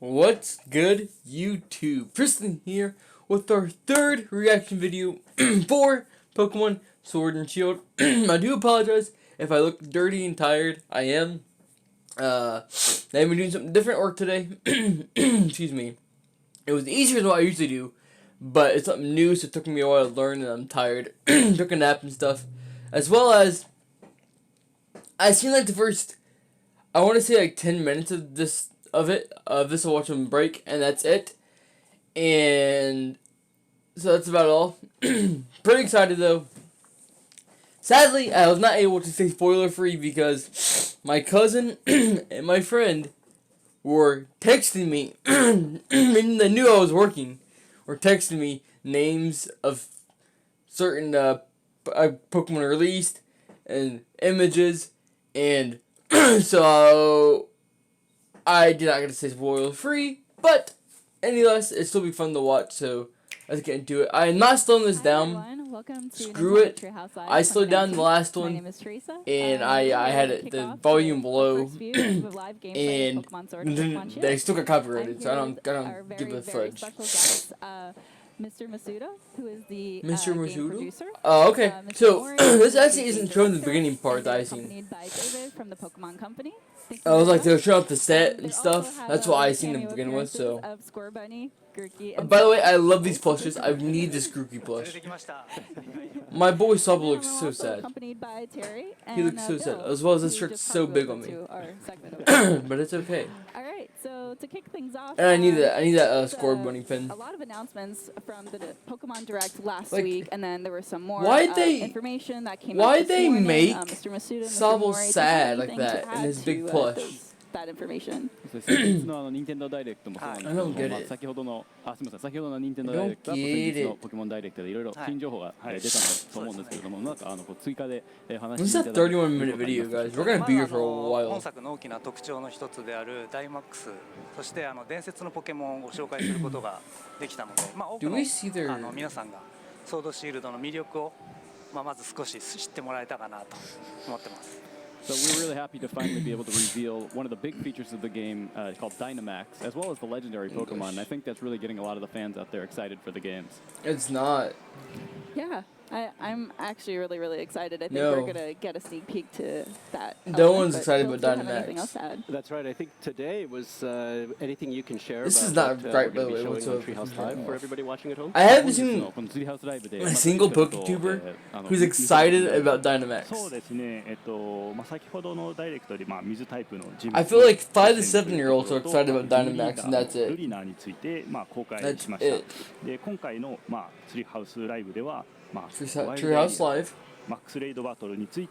What's good, YouTube? Tristan here with our third reaction video for Pokemon Sword and Shield. I do apologize if I look dirty and tired. I am. I've been doing something different at work today. Excuse me. It was easier than what I usually do, but it's something new, so it took me a while to learn, and I'm tired. Took a nap and stuff. As well as, I seen like the first, I want to say like 10 minutes of this I'll watch them break, and that's it. And so that's about all. Pretty excited though. Sadly, I was not able to stay spoiler free because my cousin and my friend were texting me, and they knew I was working, were texting me names of certain Pokemon released and images, and so I did not get to stay spoiler free, but anyways, it'd still be fun to watch, so let's get into it. I am not slowing this down. Screw it. I slowed down the last one, and I had the volume low, and they still got copyrighted, so I don't give a fudge. Mr. Masuda, who is the Mr. game producer. Oh, okay. So this actually isn't shown in the beginning part that I seen. Accompanied by David from the Pokemon Company. I was like, they'll show up the set and stuff. That's what I seen them begin with. So. By the way, I love these plushes. I need this Grookey plush. My boy Sub looks so sad. He looks so sad. As well as this shirt's so big on me. But it's okay. All right. So to kick things off, and I need that Score Bunny pin. A lot of announcements from the Pokemon Direct last week, and then there was some more information that came out. Why'd they make Mr. Masuda, Sabo sad like that in his big plush? That information. I don't get it. 先ほどの任天堂ダイレクトと先日のポケモンダイレクトでいろいろ新情報が出たと思うんですけれども、なんか追加で話していただいて。This is a 31-minute video, guys. We're gonna be here for a while. 本作の大きな特徴の一つであるダイマックス、そして伝説のポケモンをご紹介することができたので、多くの皆さんがソードシールドの魅力をまず少し知ってもらえたかなと思ってます。So we're really happy to finally be able to reveal one of the big features of the game called Dynamax, as well as the legendary Pokemon. And I think that's really getting a lot of the fans out there excited for the games. It's not. Yeah, I'm actually really excited. I think we're going to get a sneak peek to that. No one's excited about Dynamax. That's right. I think today was anything you can share. This is not right, by the way, whatsoever. Treehouse Live for everybody watching at home. I haven't seen a single PokeTuber who's excited about Dynamax. I feel like 5 to 7-year-olds are excited about Dynamax, and that's it. That's it. Treehouse Live.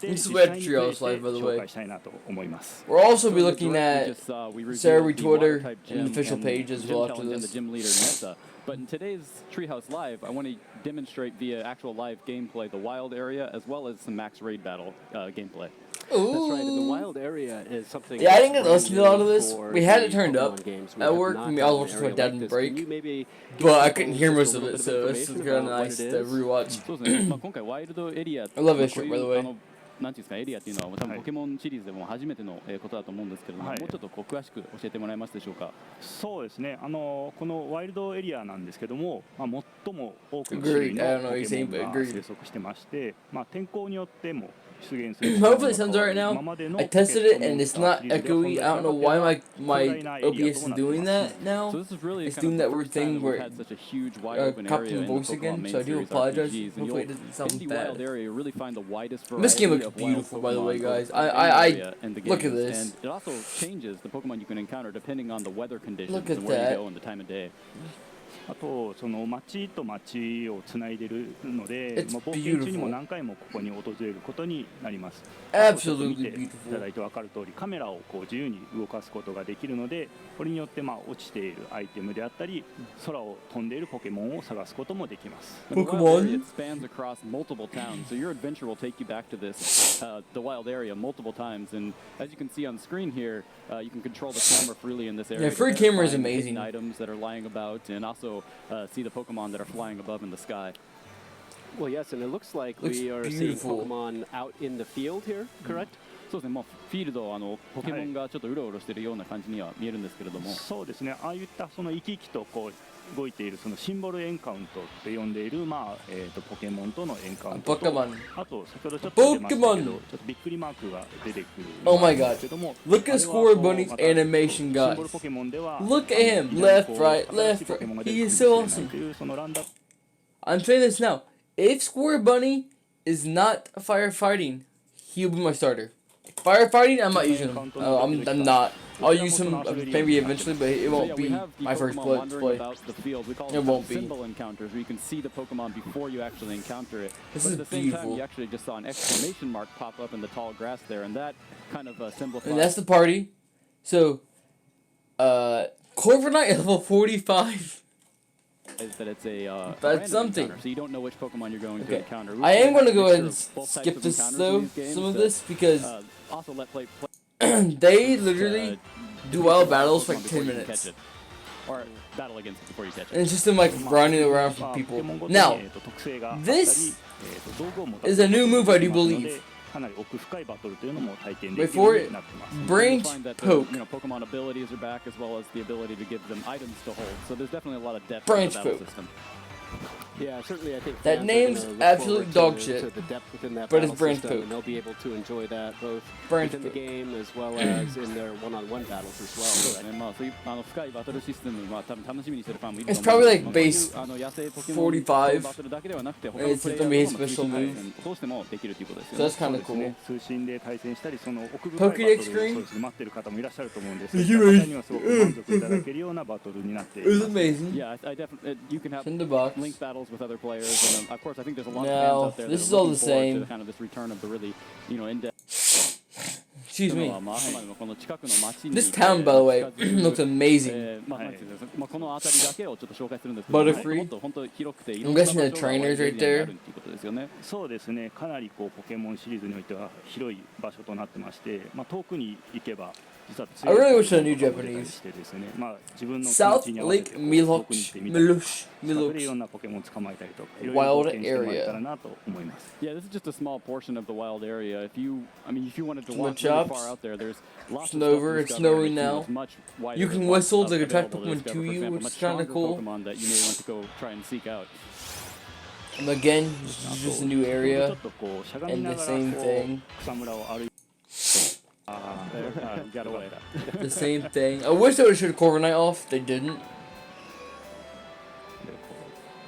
This is web Treehouse Live, by the way. We'll also be looking at Sarah Twitter and the official page as well after this. But in today's Treehouse Live, I want to demonstrate via actual live gameplay the wild area as well as some max raid battle gameplay. Ooh. That's right. The wild area is something. Yeah, I didn't get to listen to a lot of this. We had it turned up at work. I was watching my dad in the break, but I couldn't hear most of it, so it's kind of nice to rewatch. I love this shirt, by the way. なんていうんですかエリアっていうのは多分ポケモンシリーズでも初めてのことだと思うんですけれども、もうちょっと詳しく教えてもらえますでしょうか。そうですね。このワイルドエリアなんですけども、最も多くの種類のポケモンが生息してまして、天候によっても Hopefully it sounds alright now. I tested it and it's not echoey. I don't know why my OBS is doing that now. It's doing that weird thing where it copying the voice again, so I do apologize. Hopefully it doesn't sound bad. This game looks beautiful, by the way, guys. I look at this. It also changes the Pokemon you can encounter depending on the weather conditions and where you go and the time of day. あとその町と町をつないでるので、冒険中にも何回もここに訪れることになります。Absolutely beautiful. いただいて分かる通り、カメラを自由に動かすことができるので、これによって落ちているアイテムであったり、空を飛んでいるポケモンを探すこともできます。Pokemon. It spans across multiple towns, so your adventure will take you back to this the wild area multiple times. And as you can see on screen here, you can control the camera freely in this area. Yeah, free camera is amazing. Items that are lying about, and also see the Pokemon that are flying above in the sky. Well, yes, and it looks like we are seeing Pokemon out in the field here, correct? そうですね、フィールドポケモンがちょっとうろうろしているような感じには見えるんですけれども、そうですね、ああいったその生き生きとこう動いているそのシンボルエンカウントって呼んでいる、ポケモンとのエンカウントと、あと先ほどちょっと出ましたけど、ちょっとびっくりマークが出てくる Oh my god. Look at Score Bunny's animation, guys. Look at him. Left, right, left, right. He is so awesome. I'm saying this now. If Score Bunny is not firefighting, he'll be my starter. Firefighting, I'm not using him. I'm not. I'll use him maybe eventually, but it won't be my first play. It won't be. Symbol encounters where you can see the Pokemon before you actually encounter it. This but is at the same time, beautiful. you actually just saw an exclamation mark pop up in the tall grass there, and that kind of simplifies. And that's the party. So, Corviknight level 45. Is that it's a That's something. Encounter, so you don't know which Pokemon you're going to encounter. I am going to go ahead and Both types skip of this encounters though, in these games, some of this, because also let play they literally duel battles for like 10 minutes. Or battle against it before you catch it. And it's just them like running around from people. Now, this is a new move I do believe. Before it, Branch Poke. Pokemon abilities are back, as well as the ability to give them items to hold. So there's definitely a lot of depth in the battle system. Yeah, certainly I think that name's absolute dog shit, to the depth within that but it's battle Branch system, Poke. and they'll be able to enjoy that both Branch within the game as well as in their one-on-one battles as well. It's probably like base 45, and it's gonna be his special move. So that's kind of cool. Pokédex screen. It was amazing. Yeah, I definitely you can have in the box. link battles with other players, and of course I think there's a lot of No, fans out there this that is are all looking the forward same. to kind of this return of the really, in-depth. Excuse me. This town, by the way, looks amazing. Butterfree. I'm guessing the trainers right there. そうですね、かなりこうポケモンシリーズにおいては広い場所となってまして、遠くに行けば実は I really wish I knew Japanese. してですね、自分の South 気持ちに合わせて Lake Miloch, 遠くに行ってみたり、 Miloch, それでいろんなポケモンを捕まえたりとか、いろいろ Wild 冒険してもらえたら area. なと思います。 Yeah, this is just a small portion of the wild area. If you wanted to Some walk really chops. far out there, there's lots It's of stuff over, to it's discover, snowing and it now. seems much wider You than can what's whistle to attack available to Pokemon discover. to For you, example, which much is kind of stronger cool. Pokemon that you may want to go try and seek out. And again, just a new ちょ area っとこうしゃがみ and な the がら same こ thing. う草むらを歩いて。You got away. The same thing. I wish they would have showed Corviknight off. They didn't.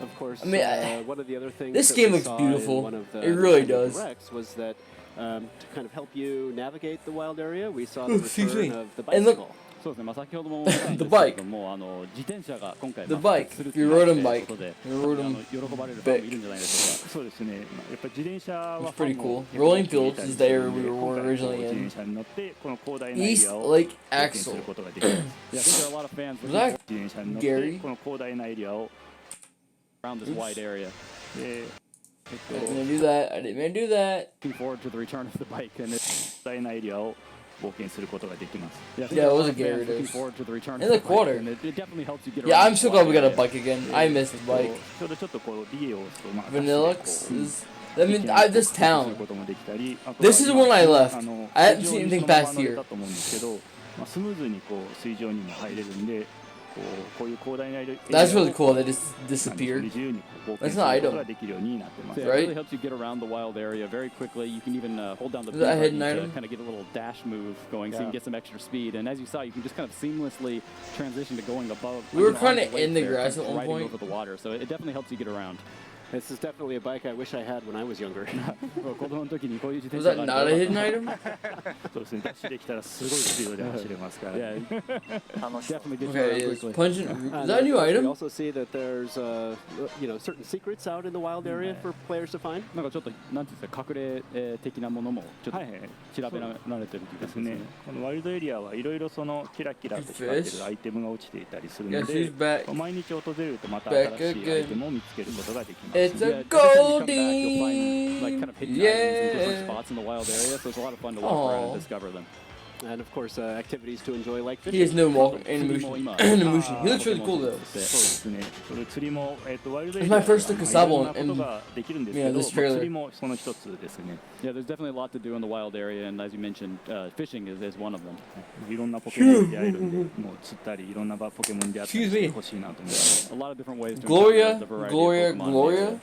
Of course, I mean, one of the other things this that game we looks saw beautiful. in one of the It really Nintendo does. Directs was that to kind of help you navigate the wild area, we saw the Excuse me. return of the And look- bicycle. そうですね、先ほども言ったんです The けれ bike. ども、自転車が今回 The 復 bike. 活する If you rode a と bike, いうことで、 you rode him 喜ばれるファンもいるんじゃないでしょうか。そうですね、やっぱり自転車は It's pretty ファン cool. も Rolling 結構 Fields is the area we were 今回 originally 自 in. 転車に乗ってこの広大なエ East リアを Lake 冒険す Axel. ることができます。 Yeah, I think there are a lot of fans Was looking that 自転車に乗って Gary? この広大なエリアを around this wide area. で I didn't mean to do that. I didn't mean to do that. Looking forward to the return of the bike. And it's, 広大なエリアを冒険することができます。 yeah, I think Yeah, there are a it was lot a of fans Gary looking days. forward to the return In of the the bike, quarter. and it definitely helps you get Yeah, around I'm the so glad wide we got a area. bike again. I missed the こう bike. ちょうどちょっとこうリエオスとVanillux こう is. I mean, this する town. こともできたり、あとは This is when I left. あの I haven't 水上 seen に anything そのまま past 乗れ here. たと思うんですけど、スムーズにこう水上にも入れるんで、こういう広大なエリアを That's really cool. They just なんで disappeared. 自由にこう冒 That's 険す an ること item. ができるようになってます。 So yeah, Right? it really helps you get around the wild area very quickly. You can even hold down the Is B that a button hidden to item? kind of get a little dash move going, so you Yeah. can get some extra speed. And as you saw, you can just kind of seamlessly transition to going above. We were on kinda the lake in the there, grass kind of at one riding point. over the water. So it definitely helps you get around. This is definitely a bike I wish I had when I was younger. 子供の時にこういう自転 Was 車 that があ not る a と hidden item? そうですね、ダッシュできたらすごいスピードで走れますから。 Yeah, 楽しそう definitely get you Okay, around it's quickly. pungent. Is And that a new of course, We item? also see that there's certain secrets out in the wild area for players to find. なんかちょっとなんていうんですか、隠れ的なものもちょっとはいはい。調べられてるというかですね。このワイルドエリアはいろいろそのキラキラと光ってるアイテムが落ちていたりする Yeah, の she's で、 back. 毎日訪れるとまた Back 新しい again. アイテムを見つけることができます。 It's Yeah, a every time you come back, you'll find, like, Goldie. kind of hidden items in different Yeah. spots in the wild area, so it's a lot of fun to walk around Aw. and discover them. And of course, activities to enjoy like fishing. He has no animation. He looks really cool though. It's my first look at Sabo and this trailer. Yeah, there's definitely a lot to do in the wild area, and as you mentioned, fishing is one of them. Excuse me. A lot of different ways to Gloria, the variety Gloria, of Pokemon. Gloria.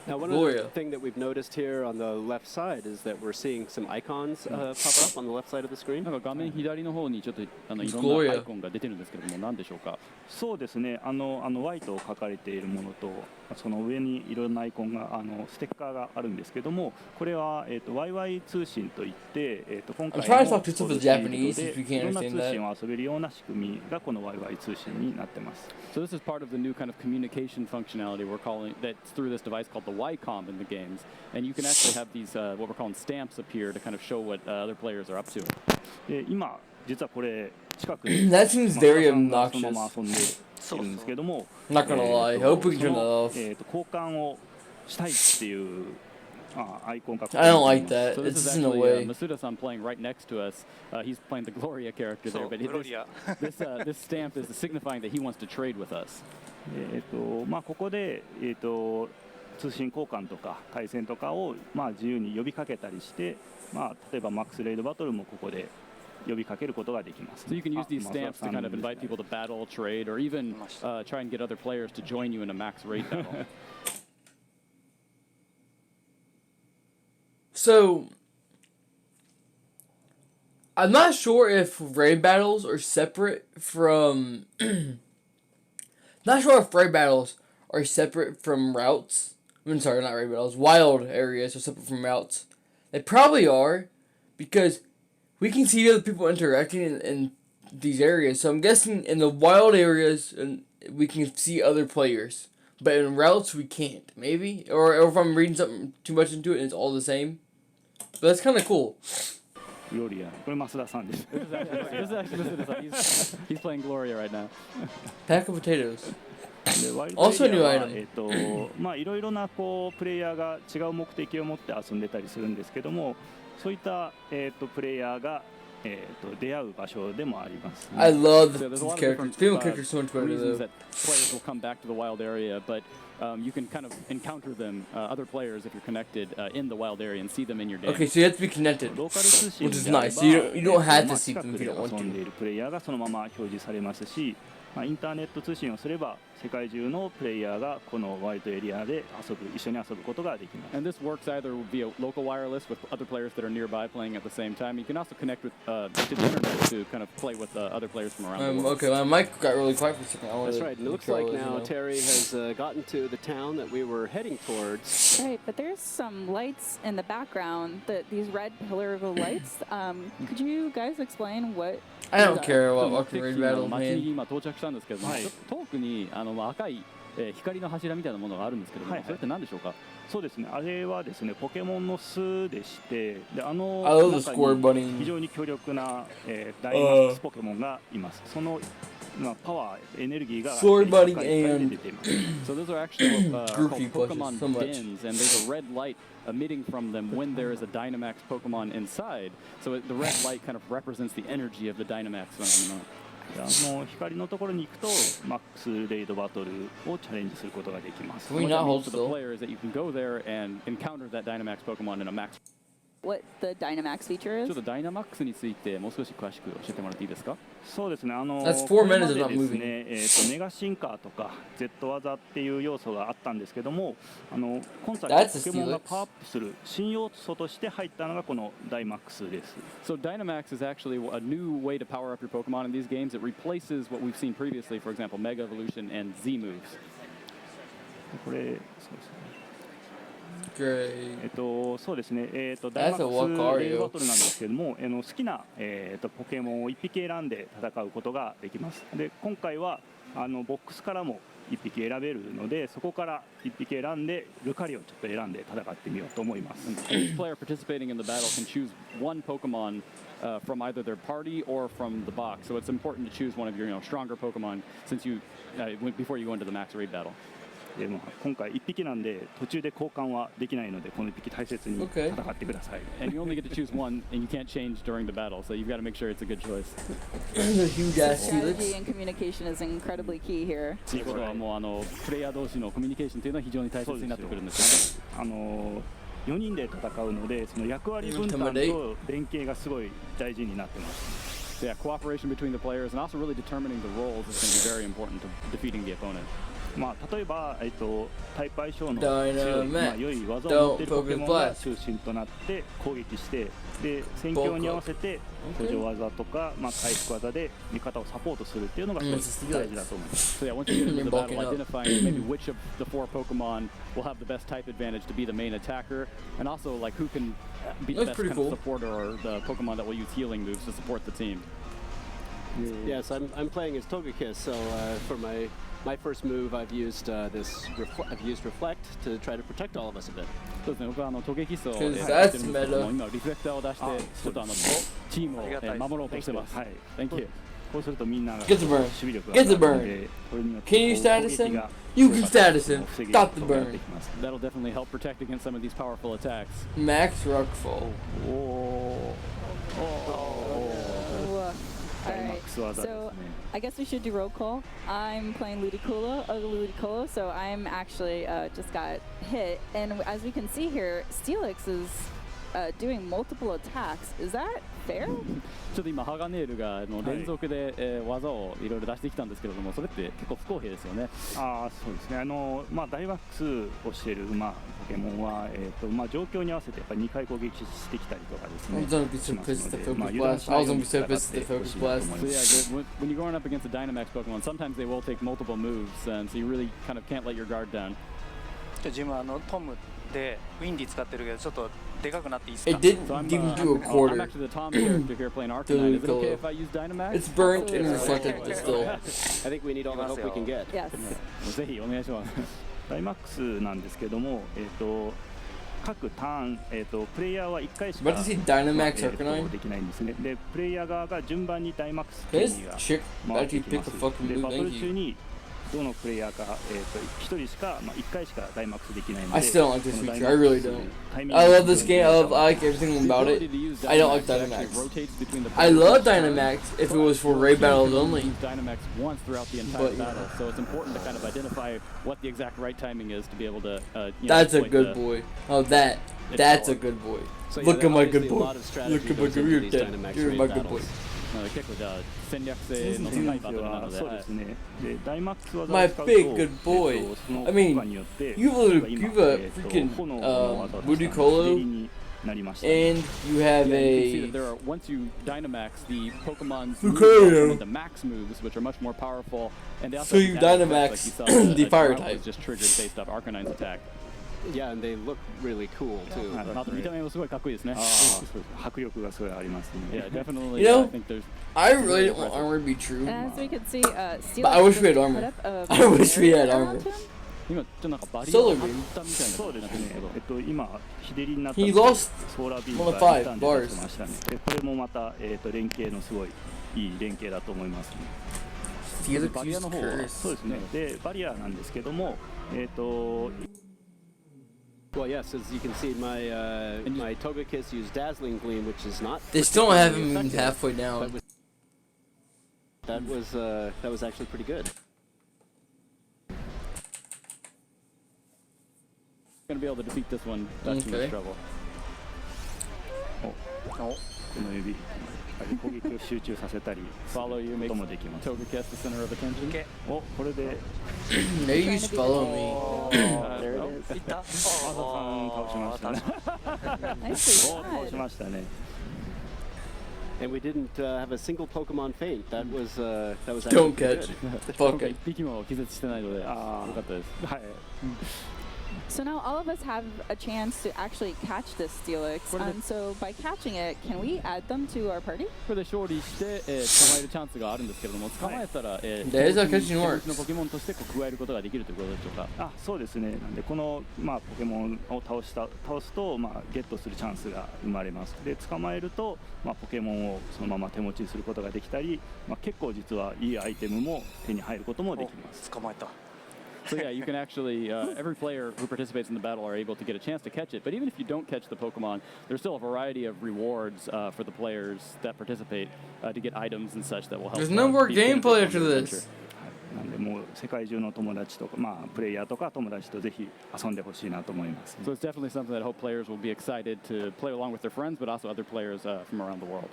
Now, one other thing that we've noticed here on the left side is that we're seeing some icons pop up on the left side of the screen. なんか画面左の方にちょっといろんなアイコンが出てるんですけども、何でしょうか。そうですね。Y と書かれているものと、その上にいろんなアイコンがステッカーがあるんですけども、これはYY 通信といって今回のいろんな通信を遊べるような仕組みがこの YY 通信になってます。So this is part of the new kind of communication functionality we're calling that's through this device called the Y-Com in the games, and you can actually have these what we're calling stamps appear to kind of show what other players are up to. 今実はこれ近くに That seems very obnoxious. そのまま遊んでいるんですけども、 Not gonna lie. Hope we can turn that off. 交換をしたいっていうアイコンが I don't like that. So this It's is in a actually way. Masuda-san playing right next to us. He's playing the Gloria character there, but this stamp is signifying that he wants to trade with us. ここで通信交換とか対戦とかを自由に呼びかけたりして、例えばマックスレイドバトルもここで呼びかけることができます。So you can use these stamps to kind of invite people to battle, trade, or even try and get other players to join you in a max raid battle. So, I'm not sure if raid battles are separate from... not sure if raid battles are separate from routes. I'm sorry, not raid battles. Wild areas are separate from routes. They probably are, because we can see other people interacting in these areas. So I'm guessing in the wild areas we can see other players. But in routes we can't, maybe? Or if I'm reading something too much into it and it's all the same. But that's kind of cool. Gloria. これ増田さんです。This is actually Masuda-san. He's playing Gloria right now. Pack of potatoes. Also a new item. いろいろなプレイヤーが違う目的を持って遊んでたりするんですけども、そういったプレイヤーが出会う場所でもあります。I love these characters. Female characters so much better reasons though. That players will come back to the wild area, but you can kind of encounter them, other players, if you're connected in the wild area and see them in your game. Okay, so you have to be connected, which is nice. So you don't have to see them if you don't want 遊んでい to. るプレイヤーがそのまま表示されますし、インターネット通信をすれば世界中のプレイヤーがこのワイルドエリアで一緒に遊ぶことができます。And this works either via local wireless with other players that are nearby playing at the same time. You can also connect with to the internet to kind of play with other players from around the world. Okay, my mic got really quiet for a second. That's right, and it looks like now Terry has gotten to the town that we were heading towards. Right, but there's some lights in the background, these red pillar of lights. Could you guys explain what? I don't care about raid battles, 街に man. 今到着したんですけども、遠くに赤い光の柱みたいなものがあるんですけども、それって何でしょうか。そうですね。あれはですね、ポケモンの巣でして、で中に非常に強力なダイマックスポケモンがいます。そのパワー、エネルギーが Sword Bunny and So those are actually Goofy called Pokemon so much. dens, and there's a red light emitting from them when there is a Dynamax Pokemon inside. So the red light kind of represents the energy of the Dynamax phenomenon. 光のところに行くとマックスレイドバトルをチャレンジすることができます。Can we not hold still? The player is that you can go there and encounter that Dynamax Pokemon in a max. What the Dynamax feature is? ちょっとダイナマックスについてもう少し詳しく教えてもらっていいですか。そうですね。That's 4 minutes of not moving. メガシンカーとか Z 技っていう要素があったんですけども、今作ポケモンがパワーアップする新要素として入ったのがこのダイマックスです。So Dynamax is actually a new way to power up your Pokemon in these games. It replaces what we've seen previously, for example, Mega Evolution and Z moves. これそうですね。そうですね。ダイマックスレイドバトルなんですけども、好きなポケモンを1匹選んで戦うことができます。で、今回はボックスからも1匹選べるので、そこから1匹選んでルカリをちょっと選んで戦ってみようと思います。Each player participating in the battle can choose one Pokemon from either their party or from the box. So it's important to choose one of your stronger Pokemon since you before you go into the max raid battle. で、今回1匹なんで途中で交換はできないので、この1匹大切に戦ってください。And you only get to choose one, and you can't change during the battle, so you've got to make sure it's a good choice. The huge ass Strategy and communication is incredibly key here. ということはもうプレイヤー同士のコミュニケーションというのは非常に大切になってくるんですよね。4人で戦うので、その役割分担と連携がすごい大事になってます。Yeah, cooperation between the players and also really determining the roles is going to be very important to defeating the opponent. 例えば、タイプ相性の強い、良い技を持っているポケモンが中心となって攻撃して、で戦況に合わせて補助技とか、回復技で味方をサポートするっていうのがすごい大事だと思います。So yeah, once you get into the battle, identifying maybe which of the 4 Pokemon will have the best type advantage to be the main attacker, and also like who can be the best kind of supporter or the Pokemon that will use healing moves to support the team. Yes, I'm playing as Togekiss, so for my first move, I've used Reflect to try to protect all of us a bit. そうですね、僕はトゲキスをThat's やってるんですけども、 meta. 今リフレクターを出してちょっとチームを守ろうとしてます。はい。Thank you. こうするとみんなが Get the burn. 守備力が Get the 上がるので、これによって Can you status him? You can status him. Stop the burn. That'll definitely help protect against some of these powerful attacks. Max Rockfall. Alright, so I guess we should do roll call. I'm playing Ludicolo, so I'm actually just got hit. And as we can see here, Steelix is doing multiple attacks. Is that fair? ちょっと今ハガネールが連続で技をいろいろ出してきたんですけれども、それって結構不公平ですよね。そうですね。ダイマックスをしているポケモンは状況に合わせてやっぱり2回攻撃してきたりとかですね。I was gonna be so pissed at the Focus Blast. I was gonna be so pissed at the Focus Blast. So yeah, when you're going up against a Dynamax Pokemon, sometimes they will take multiple moves, and so you really kind of can't let your guard down. 自分トムでウィンディ使ってるけどちょっとでかくなっていいですか It didn't even do a I'm quarter. actually the Tom character here playing Arcanine. Is it okay if I use Dynamax? It's burnt and reflected, but still. I think we need all the help we can get. Yes. ぜひお願いします。ダイマックスなんですけども、各ターン、プレイヤーは1回しか About to see Dynamax Arcanine? できないんですね。で、プレイヤー側が順番にダイマックス This 権利が chick 回って actually きま picked す。 a fucking で、 move. バトル Thank 中 you. にどのプレイヤーか、1人しか、1回しかダイマックスできないので、 I still don't like this この feature. I really don't. タイミング I love this game. I like everything about it. I don't like Dynamax. I love Dynamax if it was for raid battles only. Dynamax once throughout the entire battle, so it's important to kind of identify what the exact right timing is to be able to. That's a good boy. Oh, that's a good boy. So, Look yeah, at my good obviously a boy. lot of strategy Look at my goes good. into You're these dead. Dynamax You're raid my good battles. boy. 結構じゃあ戦略性の高いバトルなので、そうですね。で、ダイマックス技を My 使うと、big good boy. その I mean, 効果によって you've a 今 freaking 炎の技を使った Ludicolo 蹴りになりました。 and you have yeah, you can see that a there are once you Dynamax, the Pokemon's Lucario. moves turn into max moves, which are much more powerful, and they also So have you added Dynamax effects, like you saw, the fire drought was type. just triggered based off Arcanine's attack. Yeah, and they look really cool too. あと見た目もすごいかっこいいですね。迫力がすごいありますね。Yeah, definitely. You know, I think there's. I really don't want armor to be true. And as we can see, Steelix But I wish we had just armor. put up a I wish we had barrier armor. around him. 今ちょっとなんかバリア Solar を張 Beam. ったみたいなそうですね。けど。今日照りになった He lost ソーラービー one ム of が five リターンで出 bars. しましたね。でこれもまた連携のすごいいい連携だと思いますね。 Felix バリア used の方は curse. そうですね。でバリアなんですけども、Well, yes, as you can see, my Togekiss used Dazzling Gleam, which is not. They still don't have him particularly even effective, halfway but down. that was actually pretty good. Going to be able to defeat this one without too much Okay. trouble. この指攻撃を集中させたり Follow you こ makes ともできます。 Togekiss the center of attention. おこれで They used to follow me. There it is. いったアサさん倒しましたね。 Nicely お倒し done. ましたね。 And we didn't have a single Pokemon faint. That was actually Don't pretty catch. good. Fuck 今回 it. 一匹も気絶してないので、よかったです。はい。 So now all of us have a chance to actually catch this Steelix. So by catching it, can we add them to our party? これで勝利して、捕まえるチャンスがあるんですけれども、捕まえたら、That is how catching 手持 works. ちのポケモンとして加えることができるということでしょうか。あそうですね。なんでこの、ポケモンを倒すと、ゲットするチャンスが生まれます。で捕まえると、ポケモンをそのまま手持ちすることができたり、結構実はいいアイテムも手に入ることもできます。捕まえた。So yeah, you can actually, every player who participates in the battle are able to get a chance to catch it. But even if you don't catch the Pokemon, there's still a variety of rewards for the players that participate to get items and such that will help. There's no more gameplay after this. なんでもう世界中の友達とか、まあプレイヤーとか友達とぜひ遊んでほしいなと思います。So it's definitely something that I hope players will be excited to play along with their friends, but also other players from around the world.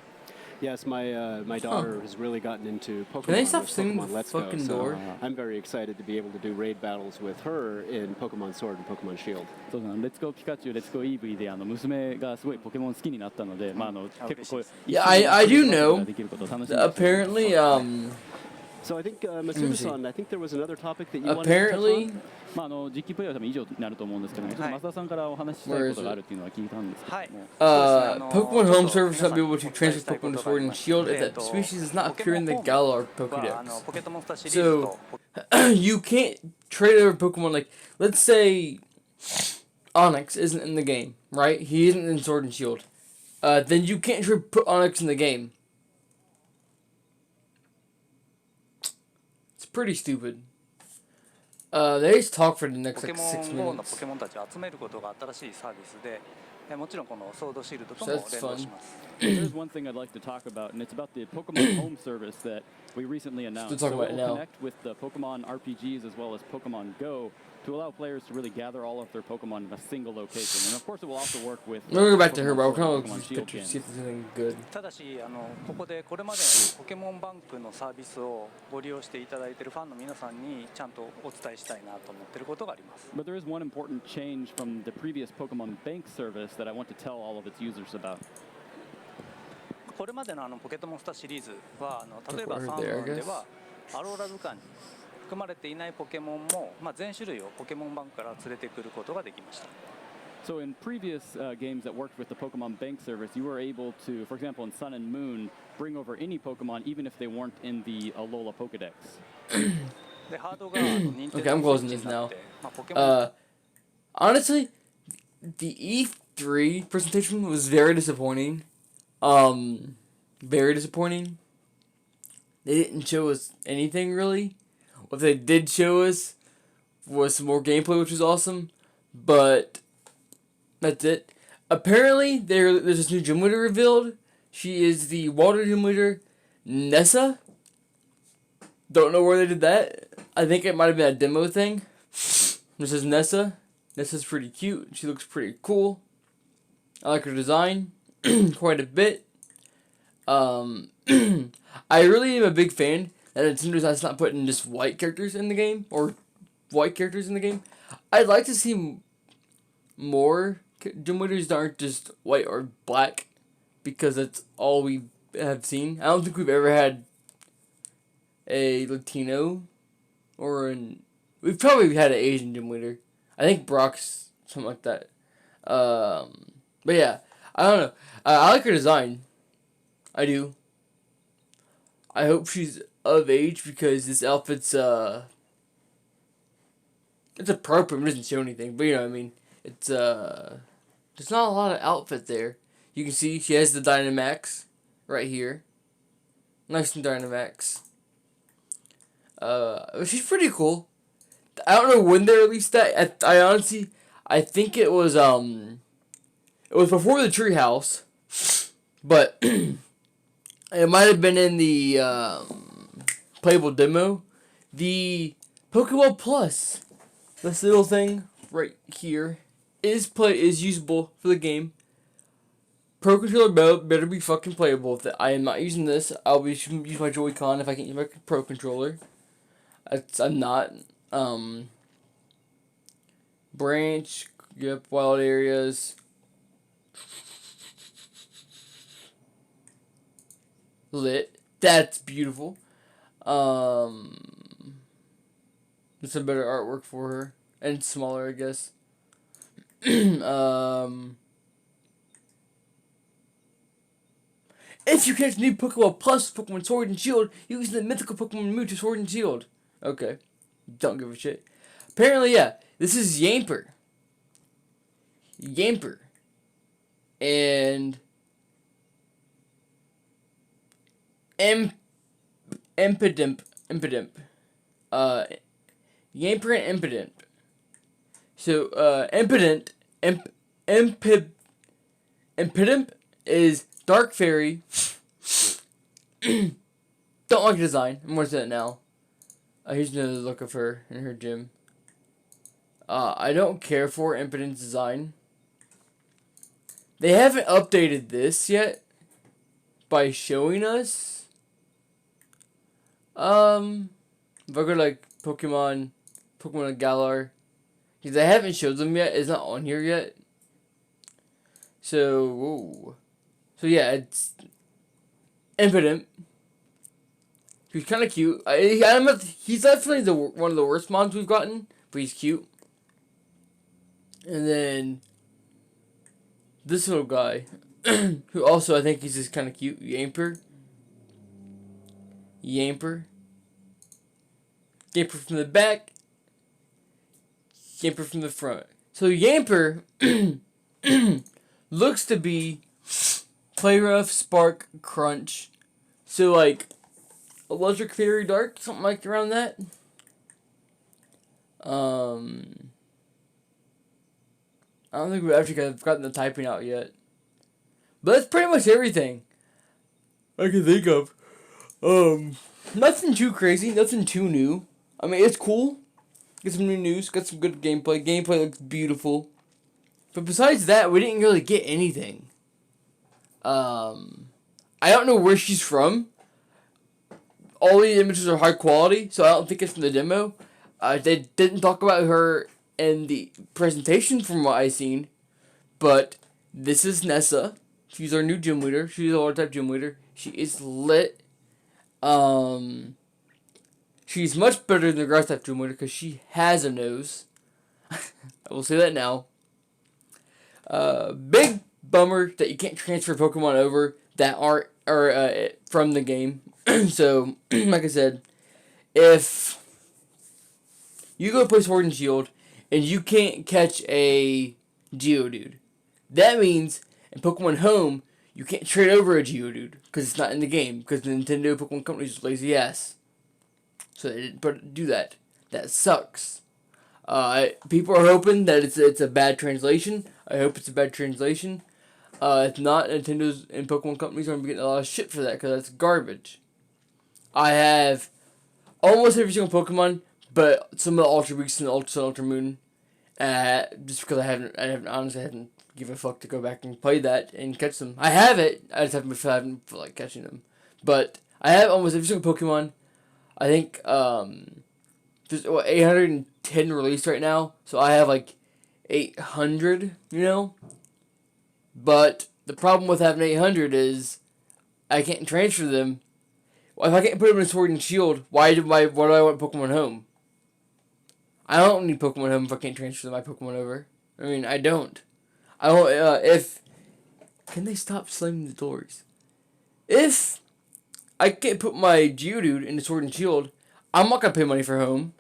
Yes, my daughter has really gotten into Pokemon. Can they stop with singing Pokemon the Let's Go, fucking so door? I'm very excited to be able to do raid battles with her in Pokemon Sword and Pokemon Shield. そうですね。レッツゴーピカチュウ、レッツゴー EV で娘がすごいポケモン好きになったので、まあ結構こう Yeah, I do know. Apparently, So I think Matsuda-san, I think there was another topic that you apparently, wanted to touch on? まあ実機プレイは多分以上になると思うんですけど、ちょっと増田さんからお話ししたいことがあるっていうのは聞いたんですけども。Pokemon Home Service will be able to transfer Pokemon to Sword and Shield if that species does not appear in the Galar Pokédex. So, you can't trade over Pokemon, like, let's say Onix isn't in the game, right? He isn't in Sword and Shield. Then you can't put Onix in the game. It's pretty stupid. They just talk for the next like 6 minutes. ポケモンたちを集めることが新しいサービスで、もちろんこのソードシールドとも連動します。There's one thing I'd like to talk about, and it's about the Pokemon Home service that we recently announced. So we'll connect with the Pokemon RPGs as well as Pokemon Go to allow players to really gather all of their Pokemon in a single location. And of course, it will also work with. We'll go back to her, but we're kind of looking for pictures, see if there's anything good. ただしここでこれまでポケモンバンクのサービスをご利用していただいているファンの皆さんにちゃんとお伝えしたいなと思っていることがあります。But there is one important change from the previous Pokemon Bank service that I want to tell all of its users about. これまでのポケットモンスターシリーズは例えば3部ではアローラ図鑑に含まれていないポケモンも、全種類をポケモンバンクから連れてくることができました。So in previous games that worked with the Pokemon Bank service, you were able to, for example, in Sun and Moon, bring over any Pokemon even if they weren't in the Alola Pokedex. Okay, I'm closing this now. Honestly, the E3 presentation was very disappointing. Very disappointing. They didn't show us anything really. What they did show us was some more gameplay, which was awesome. But that's it. Apparently, there's this new gym leader revealed. She is the water gym leader, Nessa. Don't know where they did that. I think it might have been a demo thing. This is Nessa. Nessa's pretty cute. She looks pretty cool. I like her design quite a bit. I really am a big fan that Nintendo's not putting just white characters in the game, or white characters in the game. I'd like to see more gym leaders that aren't just white or black, because that's all we have seen. I don't think we've ever had a Latino, we've probably had an Asian gym leader. I think Brock's something like that. But yeah, I don't know. I like her design. I do. I hope she's of age, because this outfit's it's appropriate. It doesn't show anything, but you know what I mean. It's there's not a lot of outfit there. You can see she has the Dynamax right here. Nice and Dynamax. She's pretty cool. I don't know when they released that. I honestly, I think it was before the Treehouse, but it might have been in the playable demo. The Pokeball Plus, this little thing right here, is usable for the game. Pro Controller better be fucking playable with it. I am not using this. I'll be use my Joy-Con if I can use my Pro Controller. I'm not. Branch, yep, wild areas. Lit. That's beautiful. It's a better artwork for her. And it's smaller, I guess. If you catch new Pokemon Plus Pokemon Sword and Shield, use the mythical Pokemon move to Sword and Shield. Okay. Don't give a shit. Apparently, yeah. This is Yamper. And Impidimp. Yamper and Impidimp. So, Impidimp is Dark Fairy. Don't like the design. I'm going to say that now. Here's another look of her in her gym. I don't care for Impidimp's design. They haven't updated this yet by showing us. If I go to like Pokemon Galar, because I haven't showed them yet. It's not on here yet. So yeah, it's Impidimp. He's kind of cute. He's definitely one of the worst mons we've gotten, but he's cute. And then this little guy, who also I think he's just kind of cute, Yamper from the back, Yamper from the front. So Yamper looks to be Play Rough, Spark, Crunch. So like Electric Fairy Dark, something like around that. I don't think we've actually gotten the typing out yet. But that's pretty much everything I can think of. Nothing too crazy, nothing too new. I mean, it's cool. Get some new news, got some good gameplay. Gameplay looks beautiful. But besides that, we didn't really get anything. I don't know where she's from. All the images are high quality, so I don't think it's from the demo. They didn't talk about her in the presentation from what I've seen. But this is Nessa. She's our new gym leader. She's a water type gym leader. She is lit. She's much better than the grass type gym leader because she has a nose. I will say that now. Big bummer that you can't transfer Pokemon over that aren't from the game. So, like I said, if you go play Sword and Shield and you can't catch a Geodude, that means in Pokemon Home you can't trade over a Geodude because it's not in the game because the Nintendo Pokemon Company is lazy ass. So they didn't do that. That sucks. People are hoping that it's a bad translation. I hope it's a bad translation. If not, Nintendo's and Pokemon companies are going to be getting a lot of shit for that because that's garbage. I have almost every single Pokemon, but some of the Ultra Beasts and the Ultra Sun, Ultra Moon. Just because I haven't give a fuck to go back and play that and catch them. I have it. I just haven't felt like catching them. But I have almost every single Pokemon. I think there's 810 released right now, so I have like 800. You know. But the problem with having 800 is I can't transfer them. If I can't put them in Sword and Shield, why do I want Pokemon Home? I don't need Pokemon Home if I can't transfer my Pokemon over. I mean, I don't. I don't. Can they stop slamming the doors? If I can't put my Geodude into Sword and Shield, I'm not gonna pay money for Home.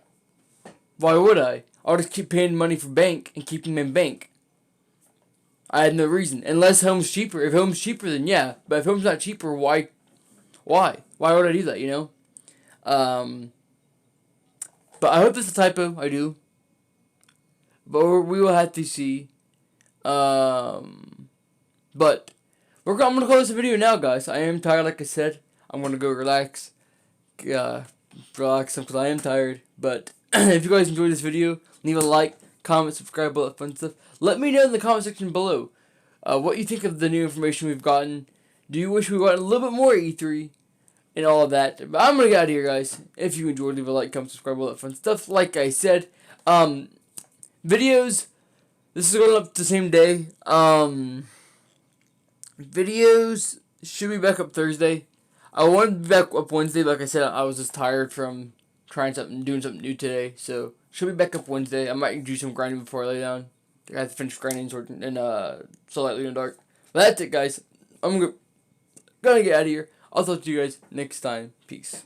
Why would I? I'll just keep paying money for bank and keep them in bank. I have no reason. Unless Home's cheaper. If Home's cheaper, then yeah. But if Home's not cheaper, why? Why would I do that, you know? But I hope it's a typo. I do. But we will have to see. But I'm going to close the video now, guys. I am tired, like I said. I'm going to go relax. Relax because I am tired. But if you guys enjoyed this video, leave a like, comment, subscribe, all that fun stuff. Let me know in the comment section below what you think of the new information we've gotten. Do you wish we got a little bit more E3 and all of that? But I'm going to get out of here, guys. If you enjoyed, leave a like, comment, subscribe, all that fun stuff. Like I said, videos, this is going up the same day. Videos should be back up Thursday. I wanted to be back up Wednesday, but like I said, I was just tired from doing something new today. So, should be back up Wednesday. I might do some grinding before I lay down. I have to finish grinding Sword and Soul Light, Dark. But that's it, guys. I'm gonna get out of here. I'll talk to you guys next time. Peace.